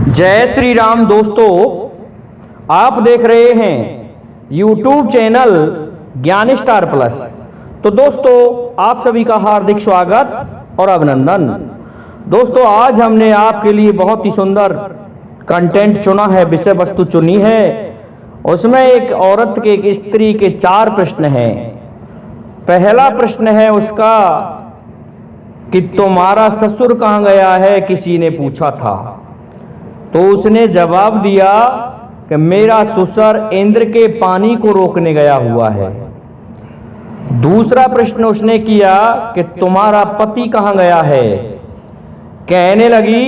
जय श्री राम दोस्तों, आप देख रहे हैं YouTube चैनल ज्ञान स्टार प्लस। तो दोस्तों, आप सभी का हार्दिक स्वागत और अभिनंदन। दोस्तों, आज हमने आपके लिए बहुत ही सुंदर कंटेंट चुना है, विषय वस्तु चुनी है। उसमें एक औरत के, एक स्त्री के 4 प्रश्न हैं। पहला प्रश्न है उसका कि तुम्हारा ससुर कहाँ गया है, किसी ने पूछा था। तो उसने जवाब दिया कि मेरा ससुर इंद्र के पानी को रोकने गया हुआ है। दूसरा प्रश्न उसने किया कि तुम्हारा पति कहाँ गया है। कहने लगी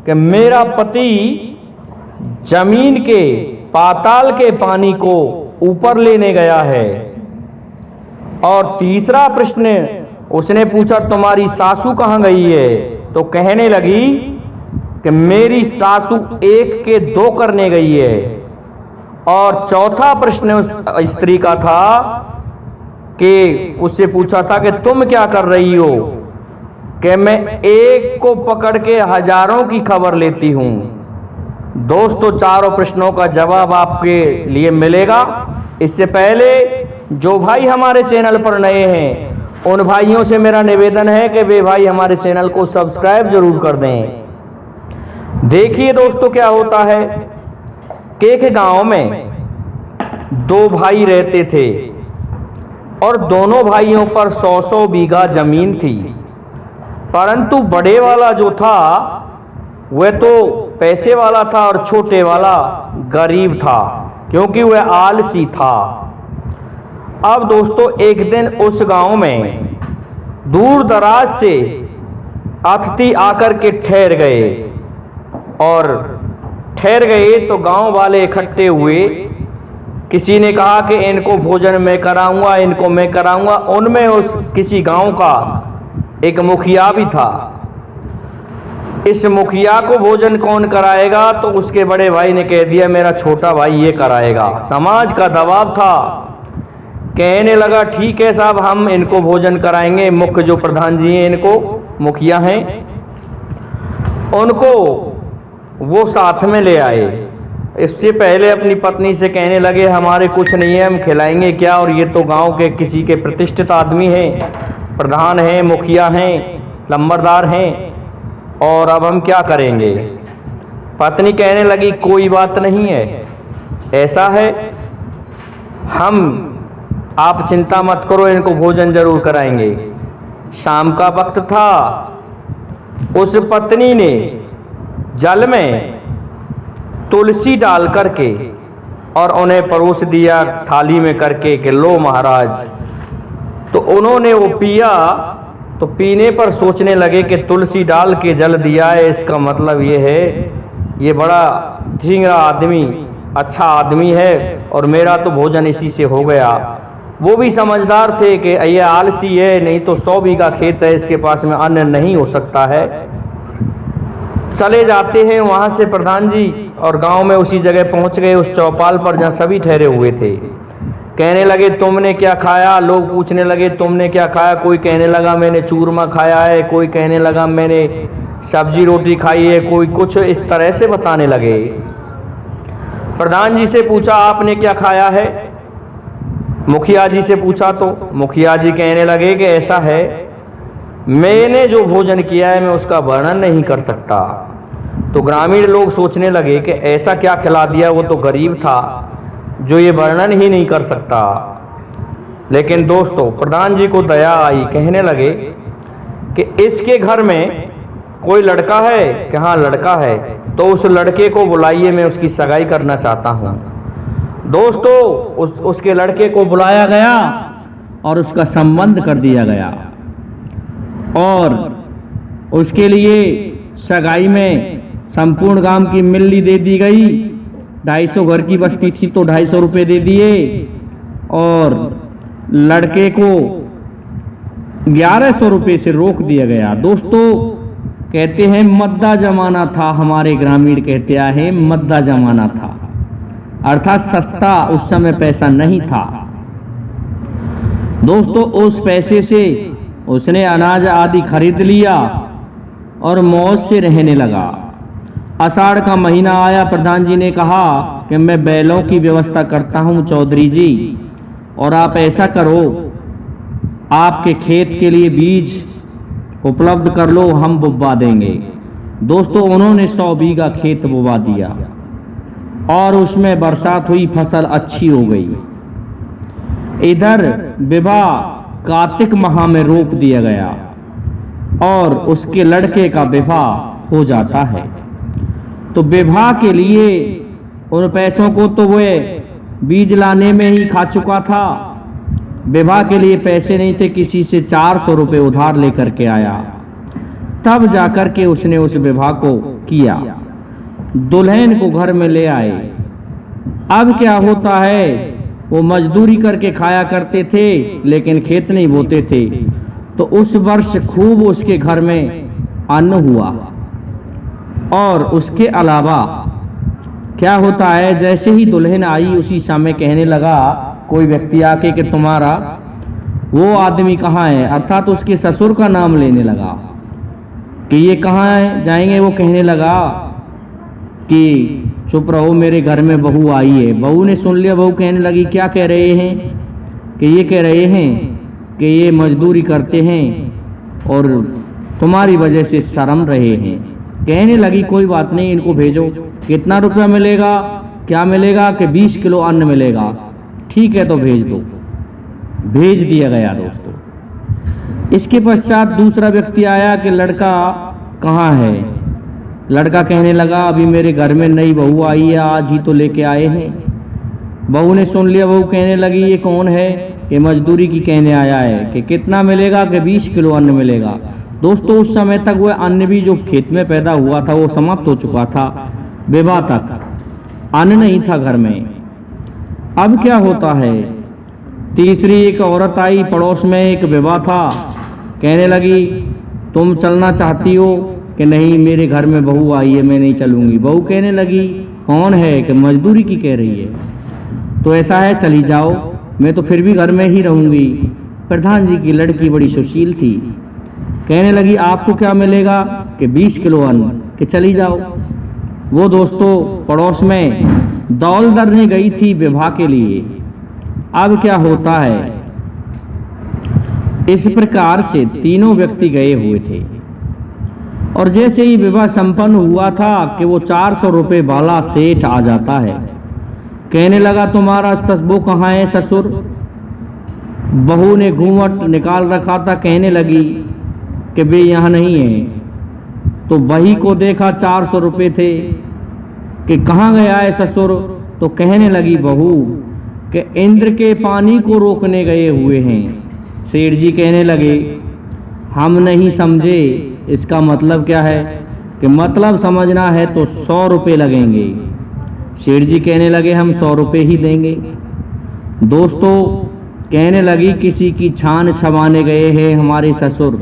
कि मेरा पति जमीन के, पाताल के पानी को ऊपर लेने गया है। और तीसरा प्रश्न उसने पूछा तुम्हारी सासू कहाँ गई है। तो कहने लगी कि मेरी सासू 1 के 2 करने गई है। और चौथा प्रश्न उस स्त्री का था कि उससे पूछा था कि तुम क्या कर रही हो। कि मैं एक को पकड़ के हजारों की खबर लेती हूं। दोस्तों, चारों प्रश्नों का जवाब आपके लिए मिलेगा। इससे पहले जो भाई हमारे चैनल पर नए हैं, उन भाइयों से मेरा निवेदन है कि वे भाई हमारे चैनल को सब्सक्राइब जरूर कर दें। देखिए दोस्तों, क्या होता है कि एक गांव में 2 भाई रहते थे और दोनों भाइयों पर 100-100 बीघा जमीन थी। परंतु बड़े वाला जो था वह तो पैसे वाला था और छोटे वाला गरीब था, क्योंकि वह आलसी था। अब दोस्तों, एक दिन उस गांव में दूर दराज से अतिथि आकर के ठहर गए। और ठहर गए तो गांव वाले इकट्ठे हुए। किसी ने कहा कि इनको भोजन मैं कराऊंगा, इनको मैं कराऊंगा। उनमें उस किसी गांव का एक मुखिया भी था। इस मुखिया को भोजन कौन कराएगा, तो उसके बड़े भाई ने कह दिया मेरा छोटा भाई ये कराएगा। समाज का दबाव था। कहने लगा ठीक है साहब, हम इनको भोजन कराएंगे। मुख्य जो प्रधान जी हैं, इनको मुखिया हैं, उनको वो साथ में ले आए। इससे पहले अपनी पत्नी से कहने लगे हमारे कुछ नहीं है, हम खिलाएंगे क्या। और ये तो गांव के किसी के प्रतिष्ठित आदमी हैं, प्रधान हैं, मुखिया हैं, लंबरदार हैं, और अब हम क्या करेंगे। पत्नी कहने लगी कोई बात नहीं है, ऐसा है, आप चिंता मत करो, इनको भोजन जरूर कराएंगे। शाम का वक्त था। उस पत्नी ने जल में तुलसी डाल करके और उन्हें परोस दिया थाली में करके कि लो महाराज। तो उन्होंने वो पिया। तो पीने पर सोचने लगे कि तुलसी डाल के जल दिया है, इसका मतलब ये है ये बड़ा ढींगरा आदमी, अच्छा आदमी है, और मेरा तो भोजन इसी से हो गया। वो भी समझदार थे कि ये आलसी है, नहीं तो 100 बीघा खेत है, इसके पास में अन्न नहीं हो सकता है। चले जाते हैं वहां से प्रधान जी, और गांव में उसी जगह पहुंच गए, उस चौपाल पर जहां सभी ठहरे हुए थे। कहने लगे तुमने क्या खाया। लोग पूछने लगे तुमने क्या खाया। कोई कहने लगा मैंने चूरमा खाया है, कोई कहने लगा मैंने सब्जी रोटी खाई है, कोई कुछ इस तरह से बताने लगे। प्रधान जी से पूछा आपने क्या खाया है। मुखिया जी से पूछा तो मुखिया जी कहने लगे कि ऐसा है, मैंने जो भोजन किया है मैं उसका वर्णन नहीं कर सकता। तो ग्रामीण लोग सोचने लगे कि ऐसा क्या खिला दिया, वो तो गरीब था जो ये वर्णन ही नहीं कर सकता। लेकिन दोस्तों, प्रधान जी को दया आई। कहने लगे कि इसके घर में कोई लड़का है। कि हाँ लड़का है, तो उस लड़के को बुलाइए, मैं उसकी सगाई करना चाहता हूँ। दोस्तों, उसके लड़के को बुलाया गया और उसका संबंध कर दिया गया। और उसके लिए सगाई में संपूर्ण गांव की मिल्ली दे दी गई। 250 घर की बस्ती थी तो 250 रुपये दे दिए। और लड़के को 1100 रुपये से रोक दिया गया। दोस्तों, कहते हैं मद्दा जमाना था, हमारे ग्रामीण कहते हैं मद्दा जमाना था, अर्थात सस्ता उस समय पैसा नहीं था। दोस्तों, उस पैसे से उसने अनाज आदि खरीद लिया और मौज से रहने लगा। आषाढ़ का महीना आया, प्रधान जी ने कहा कि मैं बैलों की व्यवस्था करता हूं चौधरी जी, और आप ऐसा करो, आपके खेत के लिए बीज उपलब्ध कर लो, हम बुवा देंगे। दोस्तों उन्होंने 100 बीघा खेत बुवा दिया और उसमें बरसात हुई, फसल अच्छी हो गई। इधर विवाह कार्तिक माह में रोक दिया गया और उसके लड़के का विवाह हो जाता है। तो विवाह के लिए उन पैसों को तो वह बीज लाने में ही खा चुका था। विवाह के लिए पैसे नहीं थे, किसी से 400 रुपये उधार लेकर के आया, तब जाकर के उसने उस विवाह को किया। दुल्हन को घर में ले आए। अब क्या होता है, वो मजदूरी करके खाया करते थे लेकिन खेत नहीं बोते थे, तो उस वर्ष खूब उसके घर में अन्न हुआ। और उसके अलावा क्या होता है, जैसे ही दुल्हन आई उसी समय कहने लगा कोई व्यक्ति आके कि तुम्हारा वो आदमी कहाँ है, अर्थात उसके ससुर का नाम लेने लगा कि ये कहाँ है जाएंगे। वो कहने लगा कि चुप रहो, मेरे घर में बहू आई है। बहू ने सुन लिया, बहू कहने लगी क्या कह रहे हैं, कि ये कह रहे हैं कि ये मजदूरी करते हैं और तुम्हारी वजह से शर्म रहे हैं। कहने लगी कोई बात नहीं, इनको भेजो। कितना रुपया मिलेगा, क्या मिलेगा, कि 20 किलो अन्न मिलेगा। ठीक है तो भेज दो। भेज दिया गया दोस्तों। इसके पश्चात दूसरा व्यक्ति आया कि लड़का कहाँ है। लड़का कहने लगा अभी मेरे घर में नई बहू आई है, आज ही तो लेके आए हैं। बहू ने सुन लिया, बहू कहने लगी ये कौन है, कि मजदूरी की कहने आया है, कि कितना मिलेगा, कि 20 किलो अन्न मिलेगा। दोस्तों उस समय तक वह अन्न भी जो खेत में पैदा हुआ था वो समाप्त हो चुका था, विवाह तक अन्न नहीं था घर में। अब क्या होता है, तीसरी एक औरत आई, पड़ोस में एक विवाह था, कहने लगी तुम चलना चाहती हो, कि नहीं मेरे घर में बहू आई है, मैं नहीं चलूंगी। बहू कहने लगी कौन है, कि मजदूरी की कह रही है। तो ऐसा है चली जाओ, मैं तो फिर भी घर में ही रहूंगी। प्रधान जी की लड़की बड़ी सुशील थी, कहने लगी आपको क्या मिलेगा, कि 20 किलो अन्न, कि चली जाओ। वो दोस्तों पड़ोस में दौल दरने गई थी विवाह के लिए। अब क्या होता है, इस प्रकार से तीनों व्यक्ति गए हुए थे और जैसे ही विवाह संपन्न हुआ था कि वो 400 रुपये वाला सेठ आ जाता है। कहने लगा तुम्हारा वो कहाँ है ससुर। बहू ने घूंघट निकाल रखा था, कहने लगी कि वे यहाँ नहीं है। तो वही को देखा 400 रुपये थे, कि कहाँ गया है ससुर। तो कहने लगी बहू कि इंद्र के पानी को रोकने गए हुए हैं। सेठ जी कहने लगे हम नहीं समझे, इसका मतलब क्या है, कि मतलब समझना है तो 100 रुपये लगेंगे। सेठ जी कहने लगे हम 100 रुपये ही देंगे। दोस्तों कहने लगी किसी की छान छवाने गए हैं हमारे ससुर,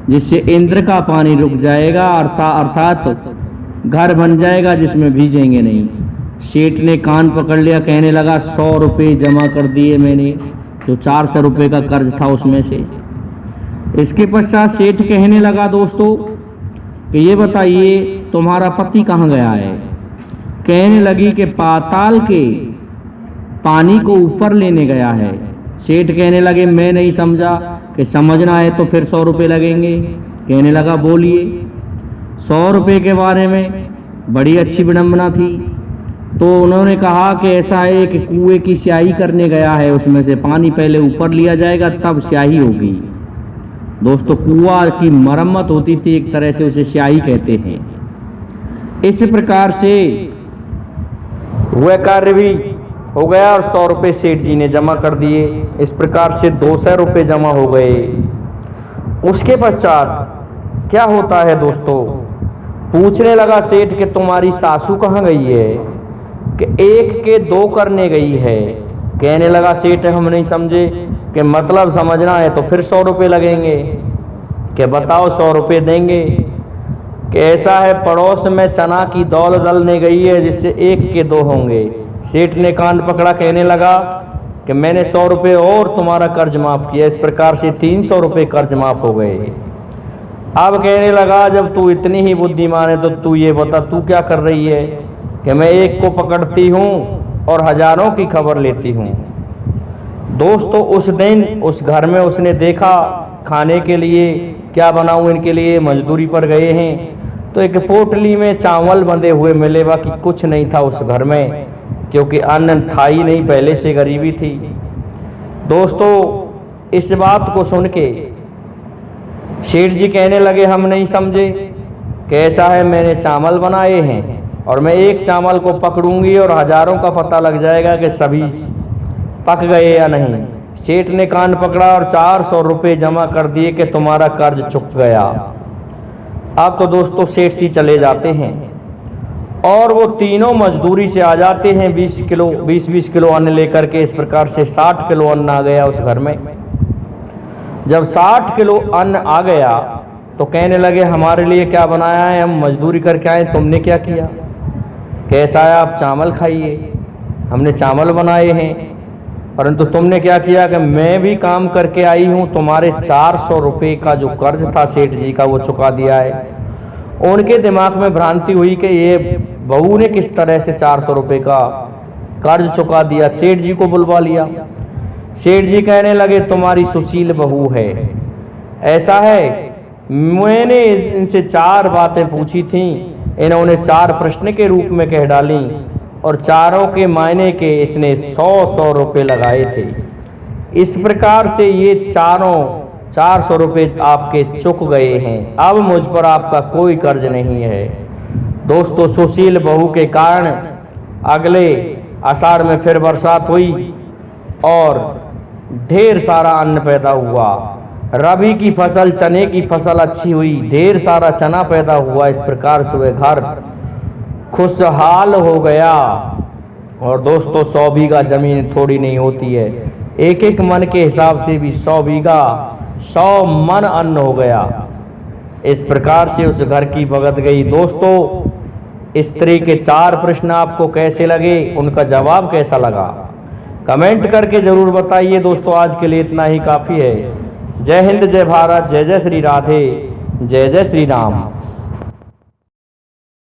जिससे इंद्र का पानी रुक जाएगा, अर्थात घर बन जाएगा जिसमें भीजेंगे नहीं। सेठ ने कान पकड़ लिया, कहने लगा 100 रुपये जमा कर दिए मैंने, जो 400 रुपये का कर्ज था उसमें से। इसके पश्चात सेठ कहने लगा दोस्तों कि ये बताइए तुम्हारा पति कहाँ गया है। कहने लगी कि पाताल के पानी को ऊपर लेने गया है। सेठ कहने लगे मैं नहीं समझा, कि समझना है तो फिर 100 रुपये लगेंगे। कहने लगा बोलिए। 100 रुपये के बारे में बड़ी अच्छी विडंबना थी। तो उन्होंने कहा कि ऐसा है कि कुएं की स्याही करने गया है, उसमें से पानी पहले ऊपर लिया जाएगा तब स्याही होगी। दोस्तों कुआं की मरम्मत होती थी एक तरह से, उसे स्याही कहते हैं। इस प्रकार से वह कार्य भी हो गया और 100 रुपये सेठ जी ने जमा कर दिए। इस प्रकार से 200 रुपये जमा हो गए। उसके पश्चात क्या होता है दोस्तों, पूछने लगा सेठ कि तुम्हारी सासू कहाँ गई है, कि 1 के 2 करने गई है। कहने लगा सेठ हम नहीं समझे, कि मतलब समझना है तो फिर 100 रुपये लगेंगे। कि बताओ 100 रुपये देंगे। कि ऐसा है पड़ोस में चना की दौल दलने गई है जिससे 1 के 2 होंगे। सेठ ने कान पकड़ा, कहने लगा कि मैंने 100 रुपये और तुम्हारा कर्ज माफ किया। इस प्रकार से 300 रुपये कर्ज माफ हो गए। अब कहने लगा जब तू इतनी ही बुद्धिमान है तो तू ये बता तू क्या कर रही है कि मैं एक को पकड़ती हूँ और हजारों की खबर लेती हूँ। दोस्तों उस दिन उस घर में उसने देखा खाने के लिए क्या बनाऊं इनके लिए, मजदूरी पर गए हैं तो एक पोटली में चावल बंधे हुए मिले, बाकी कुछ नहीं था उस घर में क्योंकि अन्न था ही नहीं, पहले से गरीबी थी। दोस्तों इस बात को सुन के सेठ जी कहने लगे हम नहीं समझे, कैसा है मैंने चावल बनाए हैं और मैं एक चावल को पकड़ूंगी और हजारों का पता लग जाएगा कि सभी पक गए या नहीं। सेठ ने कान पकड़ा और 400 रुपये जमा कर दिए कि तुम्हारा कर्ज चुक गया। अब तो दोस्तों सेठ जी चले जाते हैं और वो तीनों मजदूरी से आ जाते हैं 20 किलो अन्न लेकर के। इस प्रकार से 60 किलो अन्न आ गया उस घर में। जब 60 किलो अन्न आ गया तो कहने लगे हमारे लिए क्या बनाया है, हम मजदूरी करके आए, तुमने क्या किया, कैसा है आप चावल खाइए, हमने चावल बनाए हैं, परंतु तुमने क्या किया कि मैं भी काम करके आई हूं, तुम्हारे 400 रुपये का जो कर्ज था सेठ जी का वो चुका दिया है। उनके दिमाग में भ्रांति हुई कि ये बहू ने किस तरह से 400 रुपये का कर्ज चुका दिया। सेठ जी को बुलवा लिया। सेठ जी कहने लगे तुम्हारी सुशील बहू है, ऐसा है मैंने इनसे 4 बातें पूछी थी, इन्होंने 4 प्रश्न के रूप में कह डाली और चारों के मायने के इसने 100 रुपये लगाए थे। इस प्रकार से ये चारों 400 रुपये आपके चुक गए हैं, अब मुझ पर आपका कोई कर्ज नहीं है। दोस्तों सुशील बहू के कारण अगले आषाढ़ में फिर बरसात हुई और ढेर सारा अन्न पैदा हुआ। रबी की फसल चने की फसल अच्छी हुई, ढेर सारा चना पैदा हुआ। इस प्रकार से वह घर खुशहाल हो गया। और दोस्तों 100 बीघा जमीन थोड़ी नहीं होती है, एक एक मन के हिसाब से भी 100 बीघा 100 मन अन्न हो गया। इस प्रकार से उस घर की भगत गई। दोस्तों इस तरह के 4 प्रश्न आपको कैसे लगे, उनका जवाब कैसा लगा, कमेंट करके जरूर बताइए। दोस्तों आज के लिए इतना ही काफ़ी है। जय हिंद, जय भारत, जय जय श्री राधे, जय जय श्री राम।